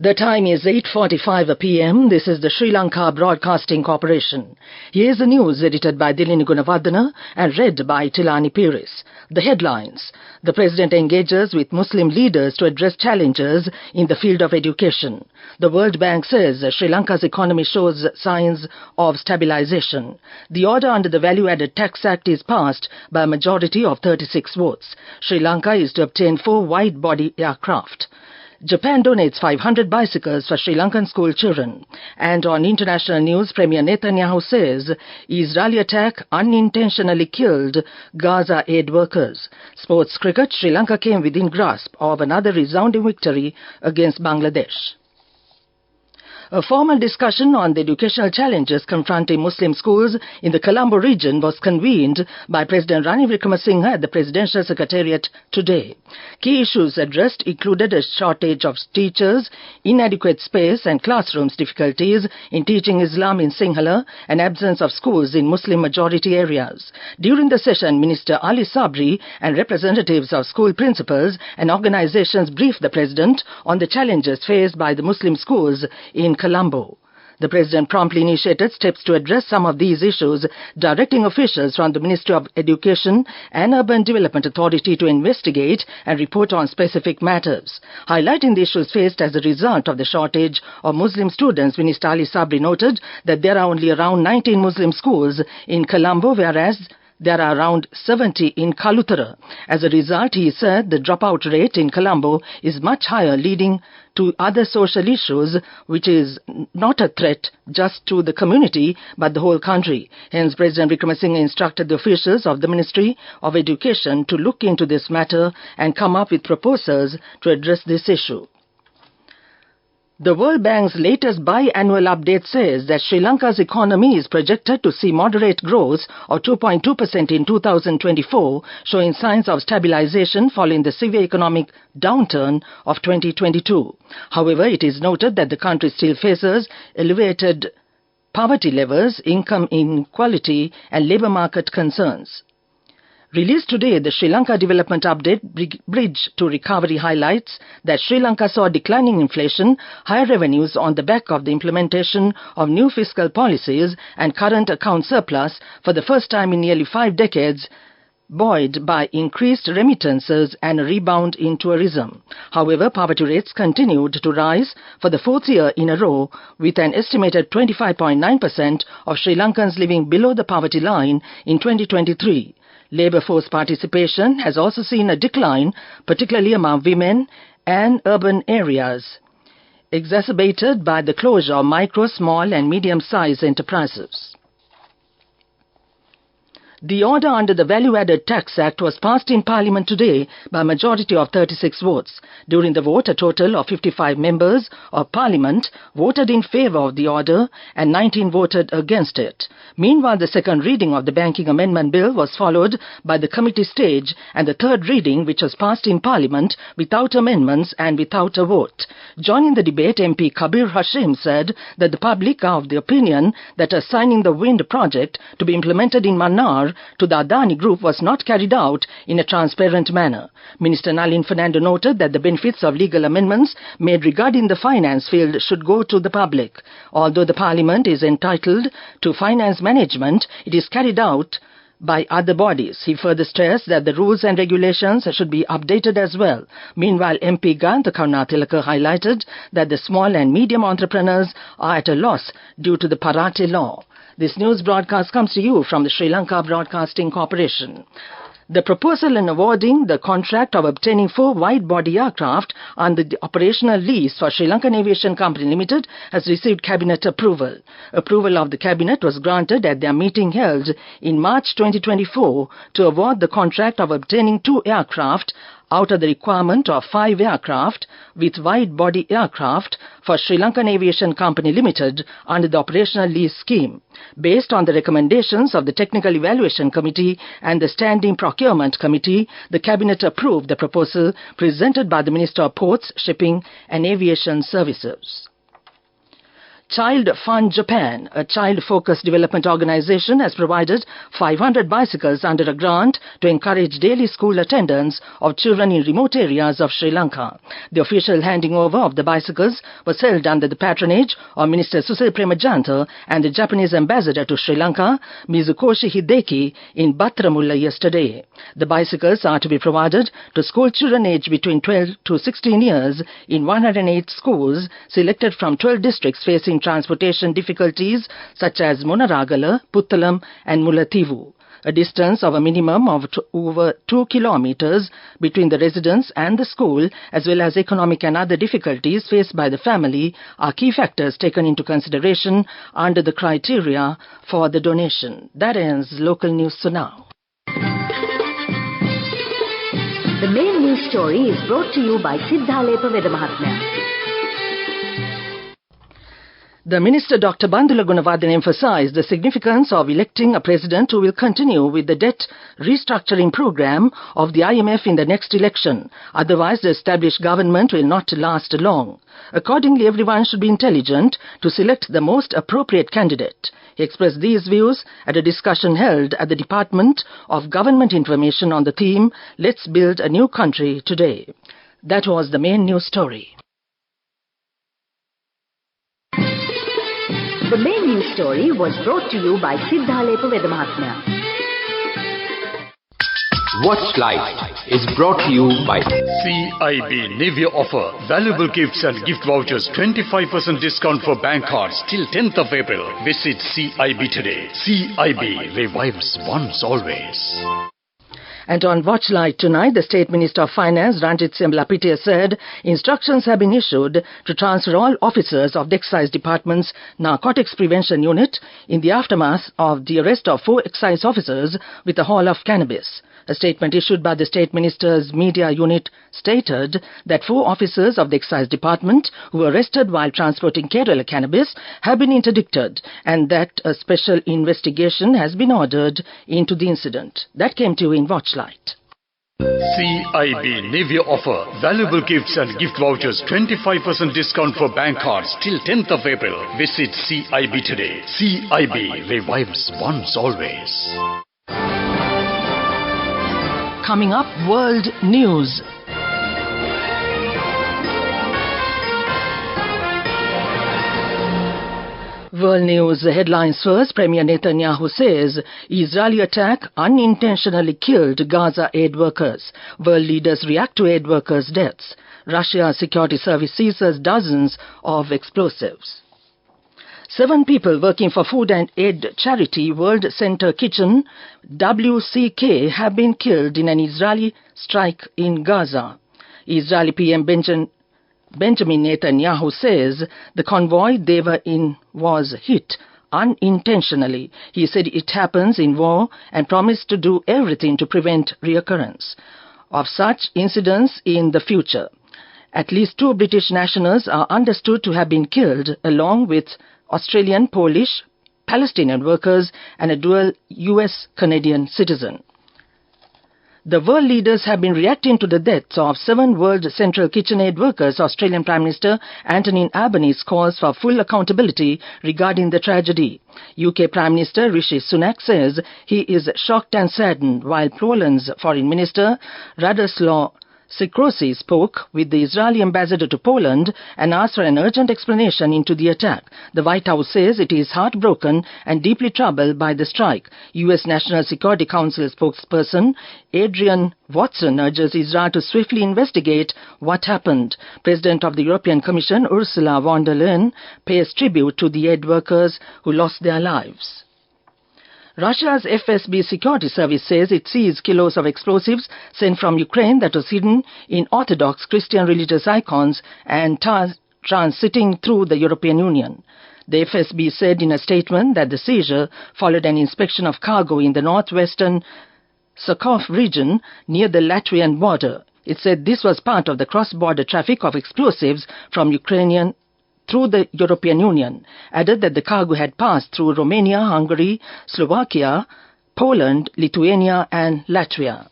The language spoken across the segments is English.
The time is 8:45 p.m. This is the Sri Lanka Broadcasting Corporation. Here's the news edited by Dilini Gunawardena and read by Tilani Pires. The headlines. The President engages with Muslim leaders to address challenges in the field of education. The World Bank says Sri Lanka's economy shows signs of stabilization. The order under the Value-Added Tax Act is passed by a majority of 36 votes. Sri Lanka is to obtain 4 wide-body aircraft. Japan donates 500 bicycles for Sri Lankan school children. And on international news, Premier Netanyahu says Israeli attack unintentionally killed Gaza aid workers. Sports cricket, Sri Lanka came within grasp of another resounding victory against Bangladesh. A formal discussion on the educational challenges confronting Muslim schools in the Colombo region was convened by President Ranil Wickremesinghe at the Presidential Secretariat today. Key issues addressed included a shortage of teachers, inadequate space and classrooms difficulties in teaching Islam in Sinhala, and absence of schools in Muslim-majority areas. During the session, Minister Ali Sabri and representatives of school principals and organizations briefed the President on the challenges faced by the Muslim schools in Colombo. The President promptly initiated steps to address some of these issues, directing officials from the Ministry of Education and Urban Development Authority to investigate and report on specific matters. Highlighting the issues faced as a result of the shortage of Muslim students, Minister Ali Sabri noted that there are only around 19 Muslim schools in Colombo, whereas there are around 70 in Kalutara. As a result, he said the dropout rate in Colombo is much higher, leading to other social issues, which is not a threat just to the community but the whole country. Hence, President Wickremesinghe instructed the officials of the Ministry of Education to look into this matter and come up with proposals to address this issue. The World Bank's latest biannual update says that Sri Lanka's economy is projected to see moderate growth of 2.2% in 2024, showing signs of stabilization following the severe economic downturn of 2022. However, it is noted that the country still faces elevated poverty levels, income inequality, and labor market concerns. Released today, the Sri Lanka Development Update Bridge to Recovery highlights that Sri Lanka saw declining inflation, higher revenues on the back of the implementation of new fiscal policies, and current account surplus for the first time in nearly 5 decades, buoyed by increased remittances and a rebound in tourism. However, poverty rates continued to rise for the 4th year in a row, with an estimated 25.9% of Sri Lankans living below the poverty line in 2023. Labour force participation has also seen a decline, particularly among women and urban areas, exacerbated by the closure of micro, small and medium-sized enterprises. The order under the Value-Added Tax Act was passed in Parliament today by a majority of 36 votes. During the vote, a total of 55 members of Parliament voted in favour of the order and 19 voted against it. Meanwhile, the second reading of the Banking Amendment Bill was followed by the committee stage and the third reading, which was passed in Parliament without amendments and without a vote. Joining the debate, MP Kabir Hashim said that the public are of the opinion that assigning the wind project to be implemented in Mannar to the Adani Group was not carried out in a transparent manner. Minister Nalin Fernando noted that the benefits of legal amendments made regarding the finance field should go to the public. Although the Parliament is entitled to finance management, it is carried out by other bodies. He further stressed that the rules and regulations should be updated as well. Meanwhile, MP Gantha Karunatilaka highlighted that the small and medium entrepreneurs are at a loss due to the Parate law. This news broadcast comes to you from the Sri Lanka Broadcasting Corporation. The proposal in awarding the contract of obtaining 4 wide-body aircraft under the operational lease for Sri Lankan Aviation Company Limited has received Cabinet approval. Approval of the Cabinet was granted at their meeting held in March 2024 to award the contract of obtaining 2 aircraft out of the requirement of 5 aircraft with wide-body aircraft for Sri Lankan Aviation Company Limited under the operational lease scheme. Based on the recommendations of the Technical Evaluation Committee and the Standing Procurement Committee, the Cabinet approved the proposal presented by the Minister of Ports, Shipping and Aviation Services. Child Fund Japan, a child-focused development organization, has provided 500 bicycles under a grant to encourage daily school attendance of children in remote areas of Sri Lanka. The official handing over of the bicycles was held under the patronage of Minister Susil Premajanta and the Japanese ambassador to Sri Lanka, Mizukoshi Hideki, in Battaramulla yesterday. The bicycles are to be provided to school children aged between 12 to 16 years in 108 schools selected from 12 districts facing transportation difficulties such as Monaragala, Puttalam and Mullaitivu. A distance of a minimum of over 2 kilometers between the residence and the school, as well as economic and other difficulties faced by the family, are key factors taken into consideration under the criteria for the donation. That ends local news for now. The main news story is brought to you by Sinhala Mahatmya. The Minister Dr. Bandula Gunawardena emphasized the significance of electing a president who will continue with the debt restructuring program of the IMF in the next election. Otherwise, the established government will not last long. Accordingly, everyone should be intelligent to select the most appropriate candidate. He expressed these views at a discussion held at the Department of Government Information on the theme, Let's Build a New Country Today. That was the main news story. The main news story was brought to you by Sinhala Mahatmya. Watch Live is brought to you by CIB Navy offer valuable gifts and gift vouchers, 25% discount for bank cards till 10th of April. Visit CIB today. CIB revives once always. And on Watchlight tonight, the State Minister of Finance, Ranjit Semblapitiya, said instructions have been issued to transfer all officers of the Excise Department's Narcotics Prevention Unit in the aftermath of the arrest of 4 excise officers with a haul of cannabis. A statement issued by the State Minister's media unit stated that 4 officers of the Excise Department who were arrested while transporting Kerala cannabis have been interdicted and that a special investigation has been ordered into the incident. That came to you in Watchlight. CIB Navy offer valuable gifts and gift vouchers, 25% discount for bank cards till 10th of April. Visit CIB today. CIB revives once always. Coming up, World News. World News headlines first. Premier Netanyahu says Israeli attack unintentionally killed Gaza aid workers. World leaders react to aid workers' deaths. Russia's security service seizes dozens of explosives. 7 people working for food and aid charity World Center Kitchen, WCK, have been killed in an Israeli strike in Gaza. Israeli PM Benjamin Netanyahu says the convoy they were in was hit unintentionally. He said it happens in war and promised to do everything to prevent reoccurrence of such incidents in the future. At least 2 British nationals are understood to have been killed, along with Australian, Polish, Palestinian workers and a dual US-Canadian citizen. The world leaders have been reacting to the deaths of 7 World Central Kitchen aid workers. Australian Prime Minister Anthony Albanese calls for full accountability regarding the tragedy. UK Prime Minister Rishi Sunak says he is shocked and saddened, while Poland's Foreign Minister Radoslaw Sikorski spoke with the Israeli ambassador to Poland and asked for an urgent explanation into the attack. The White House says it is heartbroken and deeply troubled by the strike. U.S. National Security Council spokesperson Adrian Watson urges Israel to swiftly investigate what happened. President of the European Commission Ursula von der Leyen pays tribute to the aid workers who lost their lives. Russia's FSB security service says it seized kilos of explosives sent from Ukraine that was hidden in Orthodox Christian religious icons and transiting through the European Union. The FSB said in a statement that the seizure followed an inspection of cargo in the northwestern Sokov region near the Latvian border. It said this was part of the cross-border traffic of explosives from Ukrainian through the European Union, added that the cargo had passed through Romania, Hungary, Slovakia, Poland, Lithuania and Latvia.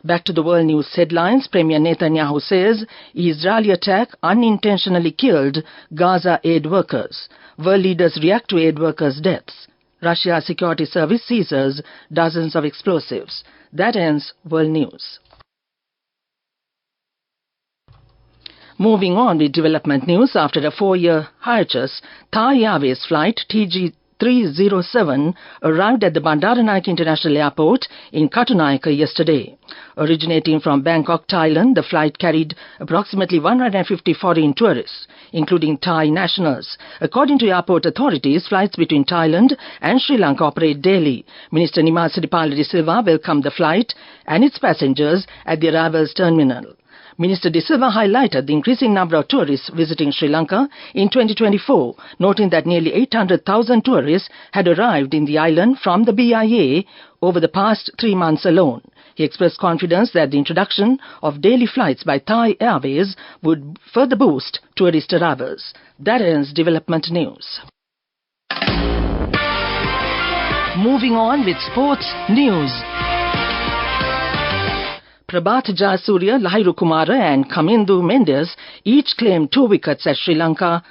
Back to the world news headlines. Premier Netanyahu says Israeli attack unintentionally killed Gaza aid workers. World leaders react to aid workers' deaths. Russia's security service seizes dozens of explosives. That ends World News. Moving on with development news, after a 4-year hiatus, Thai Airways flight TG307 arrived at the Bandaranaike International Airport in Katunayake yesterday. Originating from Bangkok, Thailand, the flight carried approximately 150 foreign tourists, including Thai nationals. According to airport authorities, flights between Thailand and Sri Lanka operate daily. Minister Nima Siddhipala De Silva welcomed the flight and its passengers at the arrivals terminal. Minister De Silva highlighted the increasing number of tourists visiting Sri Lanka in 2024, noting that nearly 800,000 tourists had arrived in the island from the BIA over the past 3 months alone. He expressed confidence that the introduction of daily flights by Thai Airways would further boost tourist arrivals. That ends development news. Moving on with sports news. Prabhat Jayasuriya, Lahiru Kumara and Kamindu Mendes each claimed 2 wickets at Sri Lanka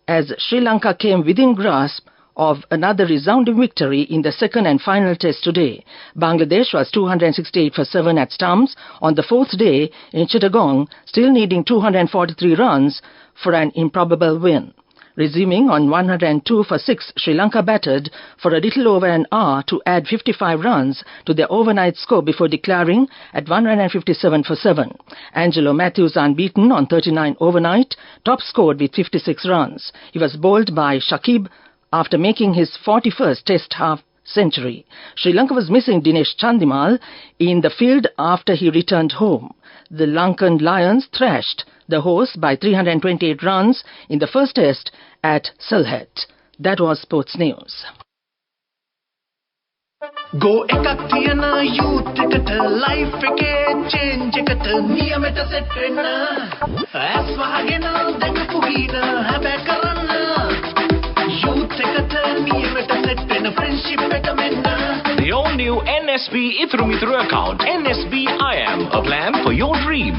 as Sri Lanka came within grasp of another resounding victory in the second and final test today. Bangladesh was 268 for 7 at stumps on the 4th day in Chittagong, still needing 243 runs for an improbable win. Resuming on 102 for 6, Sri Lanka batted for a little over an hour to add 55 runs to their overnight score before declaring at 157 for 7. Angelo Matthews, unbeaten on 39 overnight, top scored with 56 runs. He was bowled by Shakib after making his 41st test half century. Sri Lanka was missing Dinesh Chandimal in the field after he returned home. The Lankan Lions thrashed the hosts by 328 runs in the first test at Sylhet. That was sports news. Go ekak thiyana youth eකට life එකේ change එකට නියමෙට set වෙන්න ඇස් වහගෙන දැකපු හින හැබැ කරන්න youth එකට නියමෙට set වෙන්න friendship එක මෙන්න. The all new NSB Ithru Mithru account, NSB IM, a plan for your dream.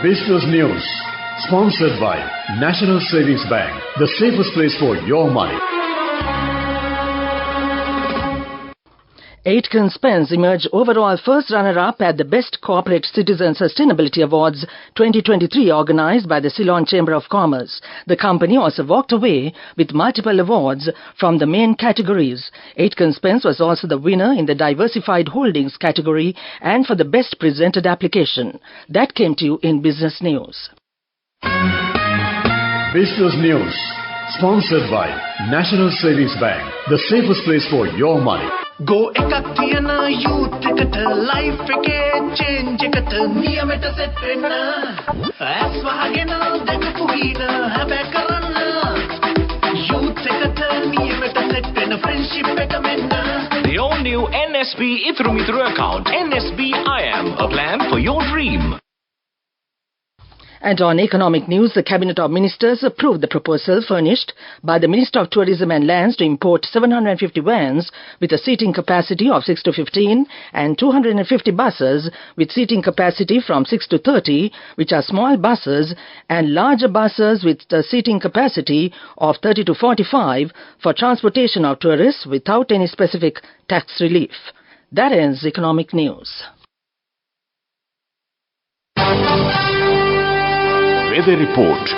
Business News, sponsored by National Savings Bank, the safest place for your money. Aitken Spence emerged overall first runner-up at the Best Corporate Citizen Sustainability Awards 2023 organized by the Ceylon Chamber of Commerce. The company also walked away with multiple awards from the main categories. Aitken Spence was also the winner in the Diversified Holdings category and for the Best Presented Application. That came to you in Business News. Business News, sponsored by National Savings Bank, the safest place for your money. Go ekak thiyana youth එකට life එකේ change එකට නියමෙට set වෙන්න ඇස් වහගෙන දැකපු හින හැබැ කරන්න youth එකට නියමෙට set වෙන්න friendship එක මෙන්න. The all new NSB Ithru Mithru account, NSB IM, a plan for your dream. And on economic news, the Cabinet of Ministers approved the proposal furnished by the Minister of Tourism and Lands to import 750 vans with a seating capacity of 6 to 15 and 250 buses with seating capacity from 6 to 30, which are small buses, and larger buses with a seating capacity of 30 to 45 for transportation of tourists without any specific tax relief. That ends economic news. Weather report.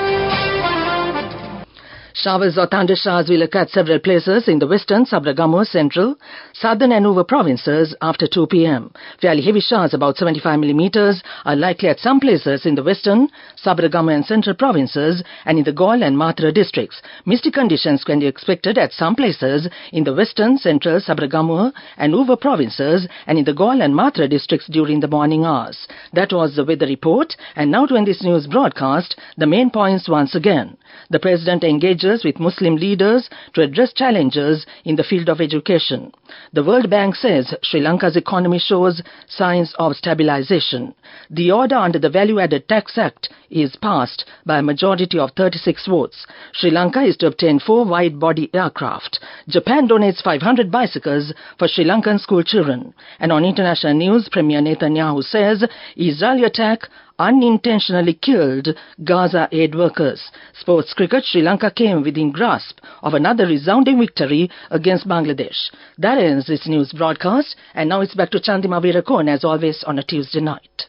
Showers or thundershowers will occur at several places in the western, Sabragamuwa, central, southern and Uva provinces after 2 p.m. Fairly heavy showers, about 75 millimeters, are likely at some places in the western, Sabragamuwa and central provinces and in the Gaul and Mathura districts. Misty conditions can be expected at some places in the western, central, Sabragamuwa and Uva provinces and in the Gaul and Mathura districts during the morning hours. That was the weather report. And now to end this news broadcast, the main points once again. The President engages with Muslim leaders to address challenges in the field of education. The World Bank says Sri Lanka's economy shows signs of stabilization. The order under the Value Added Tax Act is passed by a majority of 36 votes. Sri Lanka is to obtain 4 wide-body aircraft. Japan donates 500 bicycles for Sri Lankan school children. And on international news, Premier Netanyahu says Israeli attack unintentionally killed Gaza aid workers. Sports cricket, Sri Lanka came within grasp of another resounding victory against Bangladesh. That ends this news broadcast, and now it's back to Chandima Veerakon as always on a Tuesday night.